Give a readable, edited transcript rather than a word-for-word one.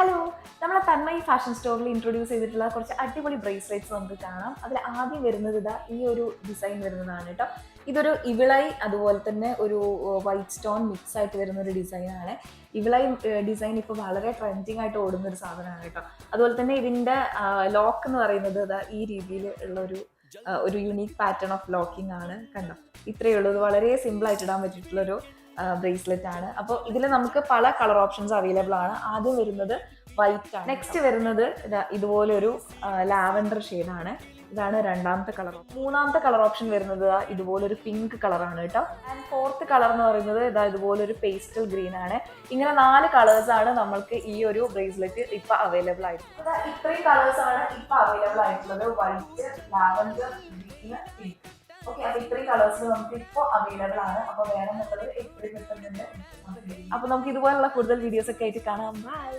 Hello, നമ്മളെ Tanmayi fashion സ്റ്റോറിൽ introduce ചെയ്തിട്ടുള്ള കുറച്ച് അടിപൊളി ബ്രേസ്ലെറ്റ്സ് നമുക്ക് കാണാം. അതിൽ ആദ്യം വരുന്നത് ഇതാ ഈ ഒരു ഡിസൈൻ വരുന്നതാണ് കേട്ടോ. ഇതൊരു ഇവിളൈ അതുപോലെ തന്നെ ഒരു വൈറ്റ് സ്റ്റോൺ മിക്സ് ആയിട്ട് വരുന്ന ഒരു ഡിസൈനാണ്. ഇവിളൈ ഡിസൈൻ ഇപ്പോൾ വളരെ ട്രെൻഡിങ് ആയിട്ട് ഓടുന്ന ഒരു സാധനമാണ് കേട്ടോ. അതുപോലെ തന്നെ ഇതിൻ്റെ ലോക്ക് എന്ന് പറയുന്നത് ഇതാ ഈ രീതിയിൽ ഉള്ള ഒരു യുണീക്ക് പാറ്റേൺ ഓഫ് ലോക്കിംഗ് ആണ്. കണ്ടോ, ഇത്രയേ ഉള്ളൂ. ഇത് വളരെ സിമ്പിൾ ആയിട്ട് ഇടാൻ പറ്റിയിട്ടുള്ളൊരു ബ്രേസ്ലെറ്റ് ആണ്. അപ്പോൾ ഇതിൽ നമുക്ക് പല കളർ ഓപ്ഷൻസ് അവൈലബിൾ ആണ്. ആദ്യം വരുന്നത് വൈറ്റ് ആണ്. നെക്സ്റ്റ് വരുന്നത് ഇതുപോലൊരു ലാവൻഡർ ഷെയ്ഡാണ്. ഇതാണ് രണ്ടാമത്തെ കളർ. മൂന്നാമത്തെ കളർ ഓപ്ഷൻ വരുന്നത് ഇതുപോലൊരു പിങ്ക് കളറാണ് കേട്ടോ. ആൻഡ് ഫോർത്ത് കളർ എന്ന് പറയുന്നത് ഇതുപോലൊരു പേസ്റ്റൽ ഗ്രീൻ ആണ്. ഇങ്ങനെ 4 കളേഴ്സാണ് നമ്മൾക്ക് ഈ ഒരു ബ്രേസ്ലെറ്റ് ഇപ്പൊ അവൈലബിൾ ആയിട്ടുള്ളത്. ഇത്രയും കളേഴ്സാണ് ഇപ്പൊ അവൈലബിൾ ആയിട്ടുള്ളത്: white, lavender, green, pink. Okay, അപ്പൊ ഇത്രയും കളേഴ്സ് നമുക്ക് ഇപ്പോൾ അവൈലബിൾ ആണ്. അപ്പൊ വേണമെന്നുള്ളത് എത്രയും പെട്ടെന്ന്. അപ്പൊ നമുക്ക് ഇതുപോലുള്ള കൂടുതൽ വീഡിയോസ് ഒക്കെ ആയിട്ട് കാണാം. ബൈ.